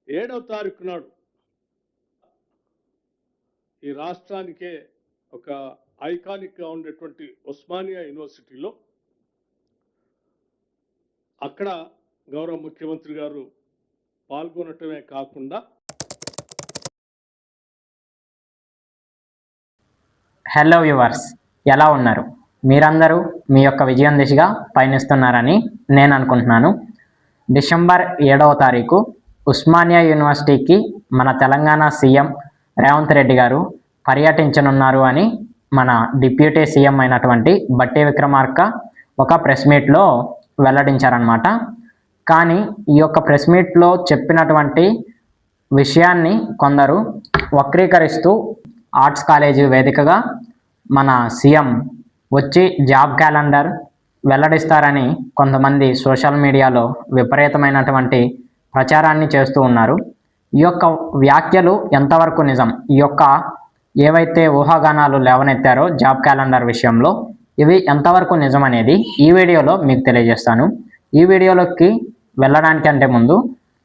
7వ తారీఖు నాడు ఈ రాష్ట్రానికే ఒక ఐకానిక్గా ఉండేటువంటి ఉస్మానియా యూనివర్సిటీలో అక్కడ గౌరవ ముఖ్యమంత్రి గారు పాల్గొనటమే కాకుండా హలో వ్యూవర్స్, ఎలా ఉన్నారు? మీరందరూ మీ యొక్క విజయం దిశగా పయనిస్తున్నారని నేను అనుకుంటున్నాను. డిసెంబర్ 7వ తారీఖు ఉస్మానియా యూనివర్సిటీకి మన తెలంగాణ సీఎం రేవంత్ రెడ్డి గారు పర్యటించనున్నారు అని మన డిప్యూటీ సీఎం అయినటువంటి బట్టి విక్రమార్క ఒక ప్రెస్ మీట్లో వెల్లడించారనమాట. కానీ ఈ యొక్క ప్రెస్ మీట్లో చెప్పినటువంటి విషయాన్ని కొందరు వక్రీకరిస్తూ ఆర్ట్స్ కాలేజీ వేదికగా మన సీఎం వచ్చి జాబ్ క్యాలెండర్ వెల్లడిస్తారని కొంతమంది సోషల్ మీడియాలో విపరీతమైనటువంటి ప్రచారాన్ని చేస్తూ ఉన్నారు. ఈ యొక్క వ్యాఖ్యలు ఎంతవరకు నిజం, ఈ యొక్క ఏవైతే ఊహాగానాలు లేవనెత్తారో జాబ్ క్యాలెండర్ విషయంలో ఇవి ఎంతవరకు నిజం అనేది ఈ వీడియోలో మీకు తెలియజేస్తాను. ఈ వీడియోలోకి వెళ్ళడానికంటే ముందు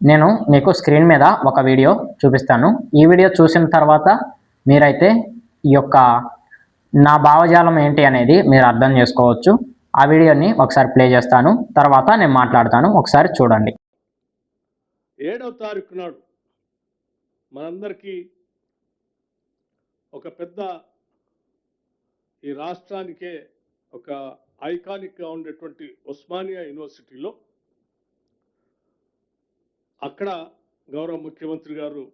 నేను మీకు స్క్రీన్ మీద ఒక వీడియో చూపిస్తాను. ఈ వీడియో చూసిన తర్వాత మీరైతే ఈ యొక్క నా భావజాలం ఏంటి అనేది మీరు అర్థం చేసుకోవచ్చు. ఆ వీడియోని ఒకసారి ప్లే చేస్తాను, తర్వాత నేను మాట్లాడతాను, ఒకసారి చూడండి. 7వ తారీఖు నాడు మనందరికీ ఒక పెద్ద ఈ రాష్ట్రానికే ఒక ఐకానిక్గా ఉండేటువంటి ఉస్మానియా యూనివర్సిటీలో అక్కడ గౌరవ ముఖ్యమంత్రి గారు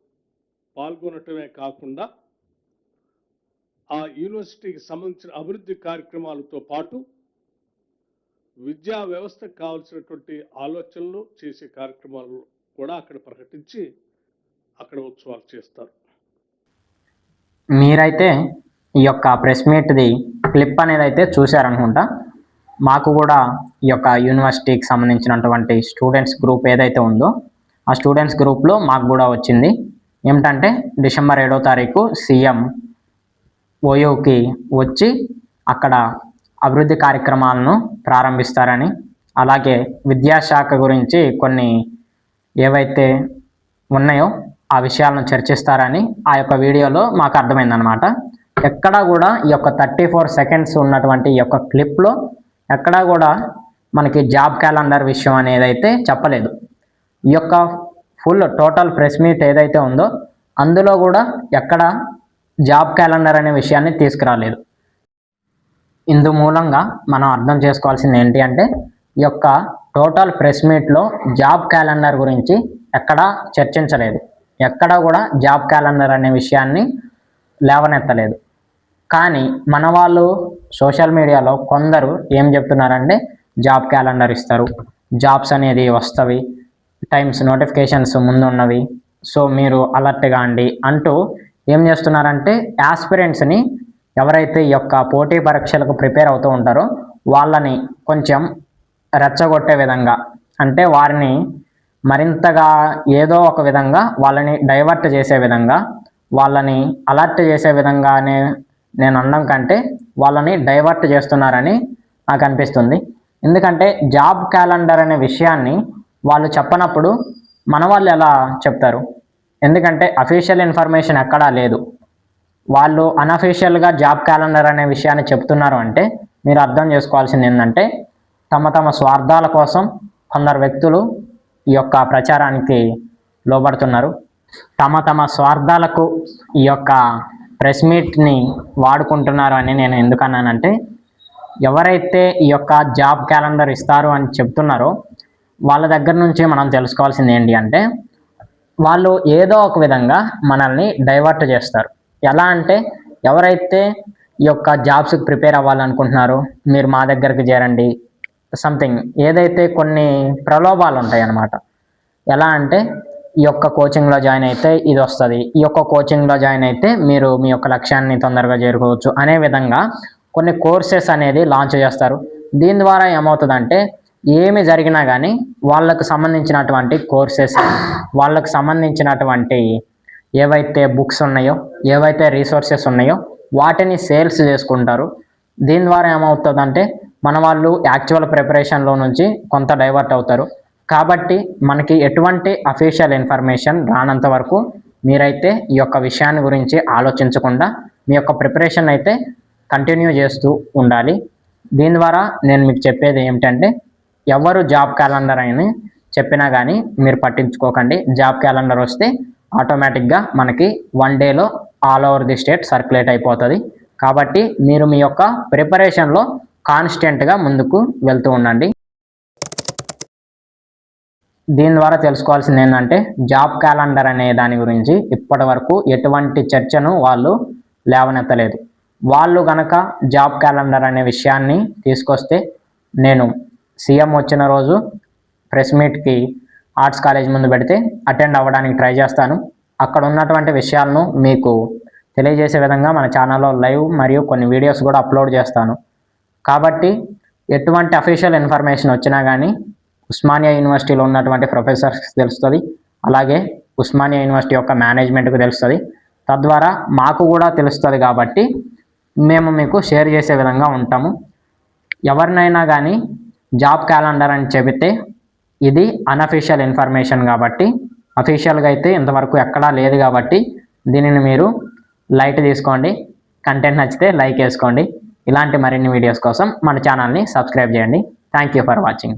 పాల్గొనటమే కాకుండా ఆ యూనివర్సిటీకి సంబంధించిన అభివృద్ధి కార్యక్రమాలతో పాటు విద్యా వ్యవస్థకు కావాల్సినటువంటి ఆలోచనలు చేసే కార్యక్రమాలు కూడా అక్కడ ప్రకటించి అక్కడ ఉత్సవాలు చేస్తారు. మీరైతే ఈ యొక్క ప్రెస్ మీట్ది క్లిప్ అనేది అయితే చూశారనుకుంటా. మాకు కూడా ఈ యొక్క యూనివర్సిటీకి సంబంధించినటువంటి స్టూడెంట్స్ గ్రూప్ ఏదైతే ఉందో ఆ స్టూడెంట్స్ గ్రూప్లో మాకు కూడా వచ్చింది ఏమిటంటే డిసెంబర్ 7వ తారీఖు సీఎం ఓయూకి వచ్చి అక్కడ అభివృద్ధి కార్యక్రమాలను ప్రారంభిస్తారని, అలాగే విద్యాశాఖ గురించి కొన్ని ఏవైతే ఉన్నాయో ఆ విషయాలను చర్చిస్తారని ఆ యొక్క వీడియోలో మాకు అర్థమైందనమాట. ఎక్కడా కూడా ఈ యొక్క 34 సెకండ్స్ ఉన్నటువంటి ఈ యొక్క క్లిప్లో ఎక్కడా కూడా మనకి జాబ్ క్యాలెండర్ విషయం అనేది అయితే చెప్పలేదు. ఈ యొక్క ఫుల్ టోటల్ ప్రెస్ మీట్ ఏదైతే ఉందో అందులో కూడా ఎక్కడ జాబ్ క్యాలెండర్ అనే విషయాన్ని తీసుకురాలేదు. ఇందు మూలంగా మనం అర్థం చేసుకోవాల్సింది ఏంటి అంటే ఈ యొక్క టోటల్ ప్రెస్ మీట్లో జాబ్ క్యాలెండర్ గురించి ఎక్కడా చర్చించలేదు, ఎక్కడా కూడా జాబ్ క్యాలెండర్ అనే విషయాన్ని లేవనెత్తలేదు. కానీ మన వాళ్ళు సోషల్ మీడియాలో కొందరు ఏం చెప్తున్నారంటే జాబ్ క్యాలెండర్ ఇస్తారు, జాబ్స్ అనేది వస్తవి, టైమ్స్ నోటిఫికేషన్స్ ముందు ఉన్నవి, సో మీరు అలర్ట్గా అండి అంటూ ఏం చేస్తున్నారంటే యాస్పిరెంట్స్ని ఎవరైతే ఈ యొక్క పోటీ పరీక్షలకు ప్రిపేర్ అవుతూ ఉంటారో వాళ్ళని కొంచెం రెచ్చగొట్టే విధంగా, అంటే వారిని మరింతగా ఏదో ఒక విధంగా వాళ్ళని డైవర్ట్ చేసే విధంగా, వాళ్ళని అలర్ట్ చేసే విధంగానే నేను అనడం కంటే వాళ్ళని డైవర్ట్ చేస్తున్నారని నాకు అనిపిస్తుంది. ఎందుకంటే జాబ్ క్యాలెండర్ అనే విషయాన్ని వాళ్ళు చెప్పనప్పుడు మన వాళ్ళు ఎలా చెప్తారు? ఎందుకంటే అఫీషియల్ ఇన్ఫర్మేషన్ ఎక్కడా లేదు. వాళ్ళు అన్అఫీషియల్గా జాబ్ క్యాలెండర్ అనే విషయాన్ని చెప్తున్నారు అంటే మీరు అర్థం చేసుకోవాల్సింది ఏంటంటే తమ స్వార్థాల కోసం కొందరు వ్యక్తులు ఈ యొక్క ప్రచారానికి లోబడుతున్నారు. తమ స్వార్థాలకు ఈ యొక్క ప్రెస్ మీట్ని వాడుకుంటున్నారు అని నేను ఎందుకన్నానంటే ఎవరైతే ఈ యొక్క జాబ్ క్యాలెండర్ ఇస్తారు అని చెప్తున్నారో వాళ్ళ దగ్గర నుంచి మనం తెలుసుకోవాల్సింది ఏంటి అంటే వాళ్ళు ఏదో ఒక విధంగా మనల్ని డైవర్ట్ చేస్తారు. ఎలా అంటే ఎవరైతే ఈ యొక్క జాబ్స్కి ప్రిపేర్ అవ్వాలనుకుంటున్నారో మీరు మా దగ్గరికి చేరండి, సంథింగ్ ఏదైతే కొన్ని ప్రలోభాలు ఉంటాయి అన్నమాట. ఎలా అంటే ఈ యొక్క కోచింగ్లో జాయిన్ అయితే ఇది వస్తుంది, ఈ యొక్క కోచింగ్లో జాయిన్ అయితే మీరు మీ యొక్క లక్ష్యాన్ని తొందరగా చేరుకోవచ్చు అనే విధంగా కొన్ని కోర్సెస్ అనేది లాంచ్ చేస్తారు. దీని ద్వారా ఏమవుతుందంటే ఏమి జరిగినా కానీ వాళ్ళకు సంబంధించినటువంటి కోర్సెస్, వాళ్ళకు సంబంధించినటువంటి ఏవైతే బుక్స్ ఉన్నాయో, ఏవైతే రీసోర్సెస్ ఉన్నాయో వాటిని సేల్స్ చేసుకుంటారు. దీని ద్వారా ఏమవుతుందంటే మన వాళ్ళు యాక్చువల్ ప్రిపరేషన్లో నుంచి కొంత డైవర్ట్ అవుతారు. కాబట్టి మనకి ఎటువంటి అఫీషియల్ ఇన్ఫర్మేషన్ రానంత వరకు మీరైతే ఈ యొక్క విషయాన్ని గురించి ఆలోచించకుండా మీ యొక్క ప్రిపరేషన్ అయితే కంటిన్యూ చేస్తూ ఉండాలి. దీని ద్వారా నేను మీకు చెప్పేది ఏమిటంటే, ఎవరు జాబ్ క్యాలెండర్ అని చెప్పినా కానీ మీరు పట్టించుకోకండి. జాబ్ క్యాలెండర్ వస్తే ఆటోమేటిక్గా మనకి 1 డేలో all over the state circulate అయిపోతుంది. కాబట్టి మీరు మీ యొక్క ప్రిపరేషన్లో కాన్స్టెంట్గా ముందుకు వెళ్తూ ఉండండి. దీని ద్వారా తెలుసుకోవాల్సింది ఏంటంటే, జాబ్ క్యాలెండర్ అనే దాని గురించి ఇప్పటి వరకు ఎటువంటి చర్చను వాళ్ళు లేవనెత్తలేదు. వాళ్ళు గనక జాబ్ క్యాలెండర్ అనే విషయాన్ని తీసుకొస్తే నేను సీఎం వచ్చిన రోజు ప్రెస్ మీట్కి ఆర్ట్స్ కాలేజ్ ముందు పెడితే అటెండ్ అవ్వడానికి ట్రై చేస్తాను. అక్కడ ఉన్నటువంటి విషయాలను మీకు తెలియజేసే విధంగా మన ఛానల్లో లైవ్ మరియు కొన్ని వీడియోస్ కూడా అప్లోడ్ చేస్తాను. కాబట్టి ఎటువంటి అఫీషియల్ ఇన్ఫర్మేషన్ వచ్చినా కానీ ఉస్మానియా యూనివర్సిటీలో ఉన్నటువంటి ప్రొఫెసర్స్కి తెలుస్తుంది, అలాగే ఉస్మానియా యూనివర్సిటీ యొక్క మేనేజ్మెంట్కి తెలుస్తుంది. తద్వారా మాకు కూడా తెలుస్తుంది. కాబట్టి మేము మీకు షేర్ చేసే విధంగా ఉంటాము. ఎవరినైనా కానీ జాబ్ క్యాలెండర్ అని చెబితే ఇది అన్అఫీషియల్ ఇన్ఫర్మేషన్ కాబట్టి, అఫీషియల్గా అయితే ఇంతవరకు ఎక్కడా లేదు. కాబట్టి దీనిని మీరు లైట్ తీసుకోండి. కంటెంట్ నచ్చితే లైక్ వేసుకోండి. ఇలాంటి మరిన్ని వీడియోస్ కోసం మన ఛానల్ని సబ్స్క్రైబ్ చేయండి. Thank you for watching.